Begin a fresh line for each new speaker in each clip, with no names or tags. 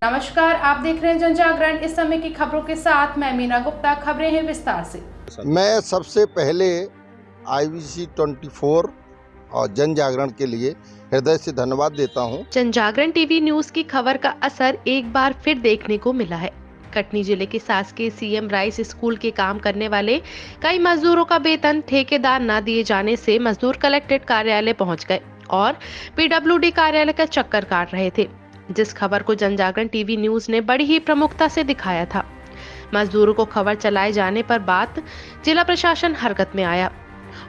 नमस्कार, आप देख रहे हैं जनजागरण। इस समय की खबरों के साथ मैं मीना गुप्ता। खबरें हैं विस्तार से।
मैं सबसे पहले IBC 24 और जन जागरण के लिए हृदय से धन्यवाद देता हूं।
जनजागरण टीवी न्यूज की खबर का असर एक बार फिर देखने को मिला है। कटनी जिले के शासकीय CM राइस स्कूल के काम करने वाले कई मजदूरों का वेतन ठेकेदार न दिए जाने से मजदूर कलेक्ट्रेट कार्यालय पहुंच गए और PWD कार्यालय का चक्कर काट रहे थे, जिस खबर को जनजागरण टीवी न्यूज ने बड़ी ही प्रमुखता से दिखाया था। मजदूरों को खबर चलाए जाने पर बात जिला प्रशासन हरकत में आया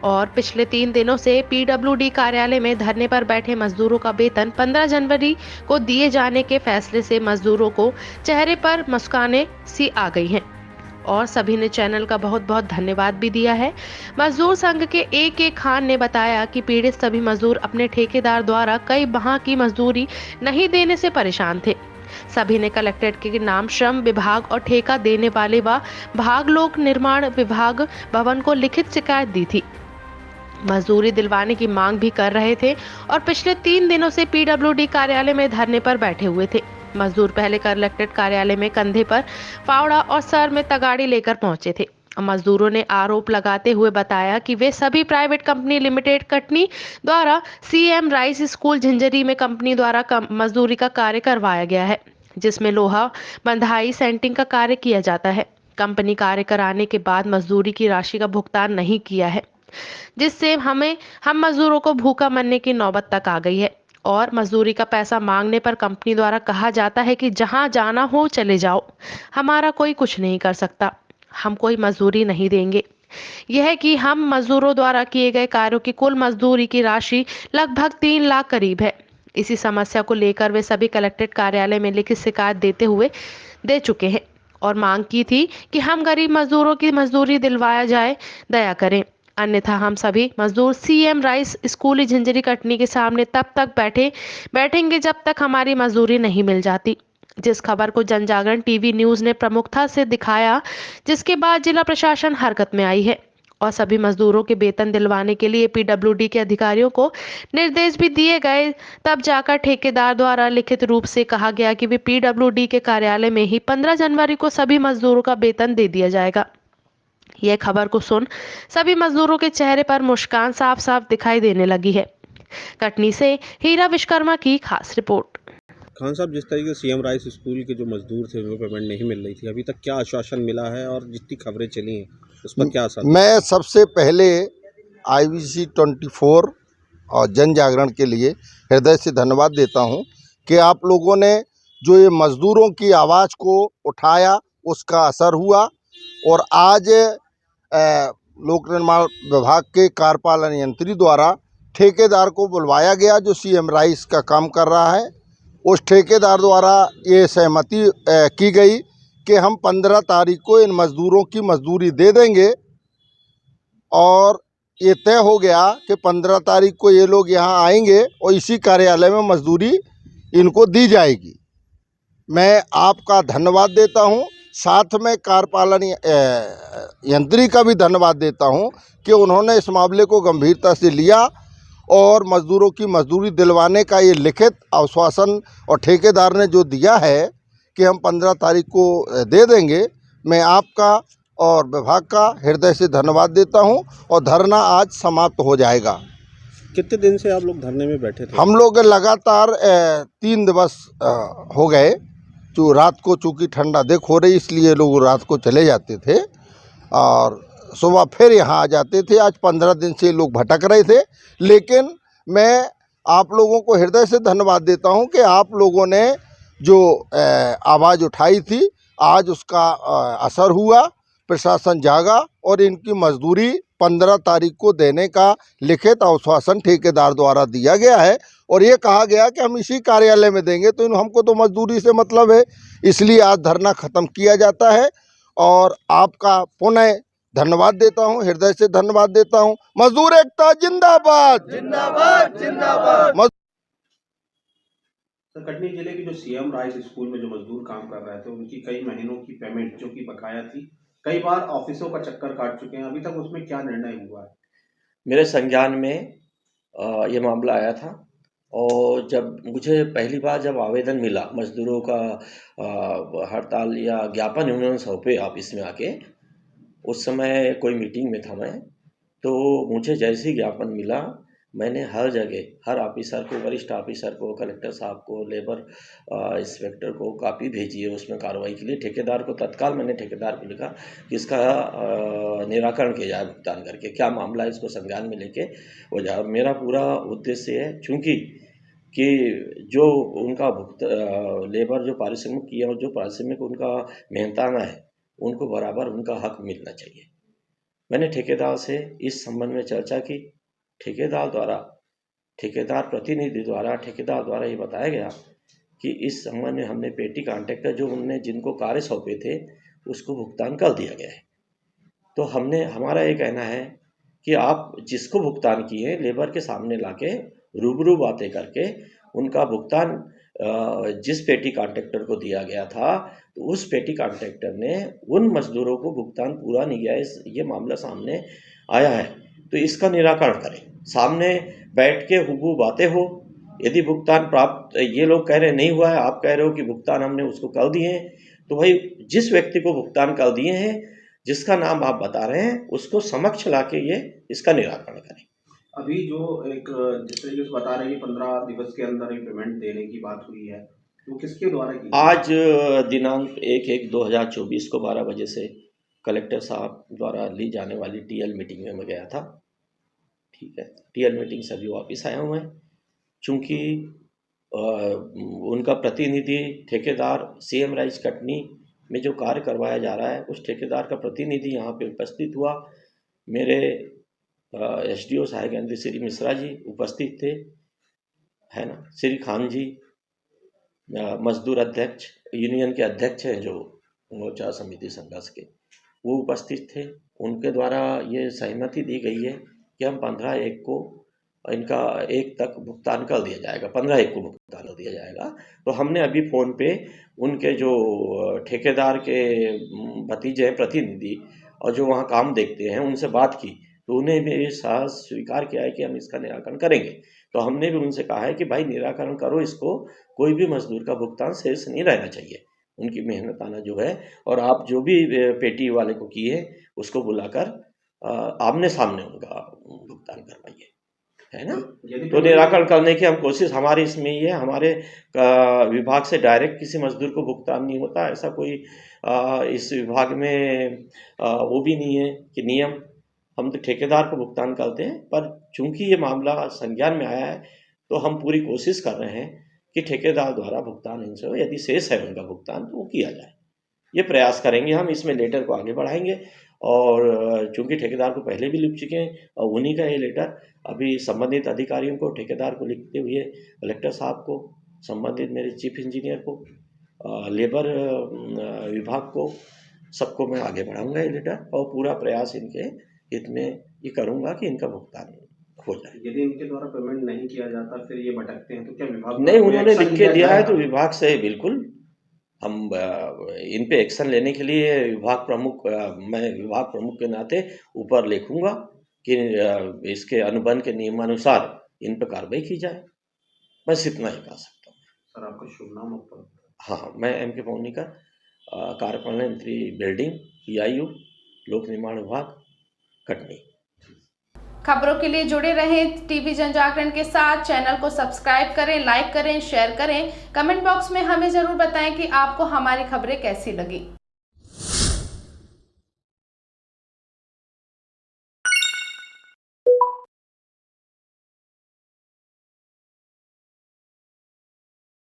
और पिछले 3 दिनों से PWD कार्यालय में धरने पर बैठे मजदूरों का वेतन 15 जनवरी को दिए जाने के फैसले से मजदूरों को चेहरे पर मुस्काने सी आ गई हैं और सभी ने चैनल का बहुत बहुत धन्यवाद भी दिया है। मजदूर संघ के AK खान ने बताया कि पीड़ित सभी मजदूर अपने ठेकेदार द्वारा कई माह की मजदूरी नहीं देने से परेशान थे। सभी ने कलेक्ट्रेट के नाम श्रम विभाग और ठेका देने वाले व भाग लोक निर्माण विभाग भवन को लिखित शिकायत दी थी। मजदूरी दिलवाने की मांग भी कर रहे थे और पिछले 3 दिनों से PWD कार्यालय में धरने पर बैठे हुए थे। मजदूर पहले कलेक्ट्रेट कार्यालय में कंधे पर फावड़ा और सर में तगाड़ी लेकर पहुंचे थे। मजदूरों ने आरोप लगाते हुए बताया कि वे सभी प्राइवेट कंपनी लिमिटेड कटनी द्वारा CM राइस स्कूल झिंझरी में कंपनी द्वारा मजदूरी का कार्य करवाया गया है, जिसमें लोहा बंधाई सेंटिंग का कार्य किया जाता है। कंपनी कार्य कराने के बाद मजदूरी की राशि का भुगतान नहीं किया है, जिससे हम मजदूरों को भूखा मरने की नौबत तक आ गई है और मजदूरी का पैसा मांगने पर कंपनी द्वारा कहा जाता है कि जहां जाना हो चले जाओ, हमारा कोई कुछ नहीं कर सकता, हम कोई मजदूरी नहीं देंगे। यह है कि हम मजदूरों द्वारा किए गए कार्यों की कुल मजदूरी की राशि लगभग 3 लाख करीब है। इसी समस्या को लेकर वे सभी कलेक्ट्रेट कार्यालय में लिखित शिकायत दे चुके हैं और मांग की थी कि हम गरीब मजदूरों की मजदूरी दिलवाया जाए, दया करें, अन्यथा हम सभी मजदूर CM rice school Jhinjhri Katni के सामने तब तक बैठेंगे जब तक हमारी मजदूरी नहीं मिल जाती। जिस खबर को जनजागरण टीवी न्यूज ने प्रमुखता से दिखाया, जिसके बाद जिला प्रशासन हरकत में आई है और सभी मजदूरों के वेतन दिलवाने के लिए PWD के अधिकारियों को निर्देश भी दिए गए। तब जाकर ठेकेदार द्वारा लिखित रूप से कहा गया कि वे PWD के कार्यालय में ही 15 जनवरी को सभी मजदूरों का वेतन दे दिया जाएगा। यह खबर को सुन सभी मजदूरों के चेहरे पर मुस्कान साफ साफ दिखाई देने लगी है। कटनी से हीरा विश्वकर्मा की खास रिपोर्ट।
खान साहब, जिस तरीके से CM राइस स्कूल के जो मजदूर थे उनको पेमेंट नहीं मिल रही थी, अभी तक क्या आश्वासन मिला है और जितनी खबरें चली हैं उस पर क्या असर?
मैं सबसे पहले IBC 24 और जन जागरण के लिए हृदय से धन्यवाद देता हूं कि आप लोगों ने जो ये मजदूरों की आवाज़ को उठाया, उसका असर हुआ और आज लोक निर्माण विभाग के कार्यपालन यंत्री द्वारा ठेकेदार को बुलवाया गया जो CM राइस का काम कर रहा है। उस ठेकेदार द्वारा ये सहमति की गई कि हम 15 तारीख को इन मजदूरों की मजदूरी दे देंगे और ये तय हो गया कि 15 तारीख को ये लोग यहाँ आएंगे और इसी कार्यालय में मजदूरी इनको दी जाएगी। मैं आपका धन्यवाद देता हूँ, साथ में कार्यपालन यंत्री का भी धन्यवाद देता हूँ कि उन्होंने इस मामले को गंभीरता से लिया और मजदूरों की मजदूरी दिलवाने का ये लिखित आश्वासन और ठेकेदार ने जो दिया है कि हम 15 तारीख को दे देंगे, मैं आपका और विभाग का हृदय से धन्यवाद देता हूं और धरना आज समाप्त हो जाएगा।
कितने दिन से आप लोग धरने में बैठे थे?
हम लोग लगातार 3 दिवस हो गए। जो रात को चूँकि ठंडा देख हो रही इसलिए लोग रात को चले जाते थे और सुबह फिर यहाँ आ जाते थे। आज 15 दिन से लोग भटक रहे थे, लेकिन मैं आप लोगों को हृदय से धन्यवाद देता हूं कि आप लोगों ने जो आवाज़ उठाई थी, आज उसका असर हुआ, प्रशासन जागा और इनकी मजदूरी 15 तारीख को देने का लिखित आश्वासन ठेकेदार द्वारा दिया गया है और ये कहा गया कि हम इसी कार्यालय में देंगे, तो हमको तो मजदूरी से मतलब है, इसलिए आज धरना ख़त्म किया जाता है और आपका पुनः धन्यवाद देता हूं, हृदय से धन्यवाद देता हूं। मजदूर एकता जिंदाबाद जिंदाबाद जिंदाबाद।
तो कटनी जिले के जो CM राइस स्कूल में जो मजदूर काम कर रहे थे उनकी कई महीनों की पेमेंट जो कि बकाया थी, कई बार ऑफिसों का चक्कर काट चुके हैं, अभी तक उसमें क्या निर्णय हुआ है?
मेरे संज्ञान में ये मामला आया था और जब मुझे पहली बार जब आवेदन मिला मज़दूरों का हड़ताल या ज्ञापन उन्होंने सौंपे ऑफिस में आके, उस समय कोई मीटिंग में था मैं, तो मुझे जैसे ही ज्ञापन मिला मैंने हर जगह हर ऑफिसर को, वरिष्ठ ऑफिसर को, कलेक्टर साहब को, लेबर इंस्पेक्टर को कापी भेजी है उसमें कार्रवाई के लिए। ठेकेदार को तत्काल मैंने ठेकेदार को लिखा कि इसका निराकरण किया जाए भुगतान करके, क्या मामला है इसको संज्ञान में लेके हो जाए। मेरा पूरा उद्देश्य है चूँकि कि जो उनका लेबर जो पारिश्रमिक किया और जो पारिश्रमिक उनका मेहनताना है उनको बराबर उनका हक मिलना चाहिए। मैंने ठेकेदार से इस संबंध में चर्चा की। ठेकेदार प्रतिनिधि द्वारा ठेकेदार द्वारा ये बताया गया कि इस संबंध में हमने पेटी कॉन्ट्रैक्टर जो उनने जिनको कार्य सौंपे थे उसको भुगतान कर दिया गया है। तो हमारा ये कहना है कि आप जिसको भुगतान किए लेबर के सामने लाके रूबरू बातें करके उनका भुगतान जिस पेटी कॉन्ट्रैक्टर को दिया गया था तो उस पेटी कॉन्ट्रैक्टर ने उन मजदूरों को भुगतान पूरा नहीं किया। ये मामला सामने आया है तो इसका निराकरण करें, सामने बैठ के हुबहू बातें हो। यदि भुगतान प्राप्त ये लोग कह रहे नहीं हुआ है, आप कह रहे हो कि भुगतान हमने उसको कर दिए हैं, तो भाई जिस व्यक्ति को भुगतान कर दिए हैं जिसका नाम आप बता रहे हैं उसको समक्ष लाके ये इसका निराकरण करें।
अभी जो एक जिस तरीके से बता रहे हैं 15 दिवस के अंदर ही पेमेंट देने की बात हुई है, तो किसके द्वारा की?
आज दिनांक 1/1/2024 को 12 बजे से कलेक्टर साहब द्वारा ली जाने वाली टीएल मीटिंग में मैं गया था। ठीक है, टीएल मीटिंग से अभी वापस आया हूँ मैं। चूँकि उनका प्रतिनिधि ठेकेदार सीएम राइस कटनी में जो कार्य करवाया जा रहा है उस ठेकेदार का प्रतिनिधि यहाँ पे उपस्थित हुआ। मेरे एसडीओ सहायक यंत्री श्री मिश्रा जी उपस्थित थे, है ना। श्री खान जी मजदूर अध्यक्ष यूनियन के अध्यक्ष हैं जो मोर्चा समिति संघर्ष के, वो उपस्थित थे। उनके द्वारा ये सहमति दी गई है कि हम 15/1 को इनका 1 तक भुगतान कर दिया जाएगा, 15/1 को भुगतान कर दिया जाएगा। तो हमने अभी फ़ोन पे उनके जो ठेकेदार के भतीजे हैं प्रतिनिधि और जो वहाँ काम देखते हैं उनसे बात की, तो उन्हें भी ये साहस स्वीकार किया है कि हम इसका निराकरण करेंगे। तो हमने भी उनसे कहा है कि भाई निराकरण करो इसको, कोई भी मजदूर का भुगतान शेष नहीं रहना चाहिए, उनकी मेहनताना जो है, और आप जो भी पेटी वाले को किए उसको बुलाकर आमने सामने उनका भुगतान करवाइए, है ना। तो निराकरण करने की हम कोशिश हमारी इसमें ये है, हमारे विभाग से डायरेक्ट किसी मजदूर को भुगतान नहीं होता, ऐसा कोई इस विभाग में वो भी नहीं है कि नियम। हम तो ठेकेदार को भुगतान करते हैं, पर चूंकि ये मामला संज्ञान में आया है तो हम पूरी कोशिश कर रहे हैं कि ठेकेदार द्वारा भुगतान इनसे हो, यदि शेष है उनका भुगतान तो वो किया जाए। ये प्रयास करेंगे हम, इसमें लेटर को आगे बढ़ाएंगे। और चूंकि ठेकेदार को पहले भी लिख चुके हैं और उन्हीं का ये लेटर अभी संबंधित अधिकारियों को, ठेकेदार को लिखते हुए कलेक्टर साहब को, संबंधित मेरे चीफ इंजीनियर को, लेबर विभाग को, सबको मैं आगे बढ़ाऊंगा ये लेटर और पूरा प्रयास इनके हित में ये करूंगा कि इनका भुगतान हो जाए।
यदि इनके द्वारा पेमेंट नहीं किया जाता फिर ये भटकते हैं तो क्या विभाग
नहीं, उन्होंने लिख के दिया है तो विभाग से बिल्कुल हम इन पे एक्शन लेने के लिए मैं विभाग प्रमुख के नाते ऊपर लिखूंगा कि इसके अनुबंध के नियमानुसार इन पे कार्रवाई की जाए। बस इतना ही कह सकता हूँ।
सर आपका शुभ नाम?
हाँ, मैं M.K. पौनीकर, कार्यपालन यंत्री बिल्डिंग PIU लोक निर्माण विभाग कटनी।
खबरों के लिए जुड़े रहें टीवी जनजागरण के साथ। चैनल को सब्सक्राइब करें, लाइक करें, शेयर करें। कमेंट बॉक्स में हमें जरूर बताएं कि आपको हमारी खबरें कैसी लगी।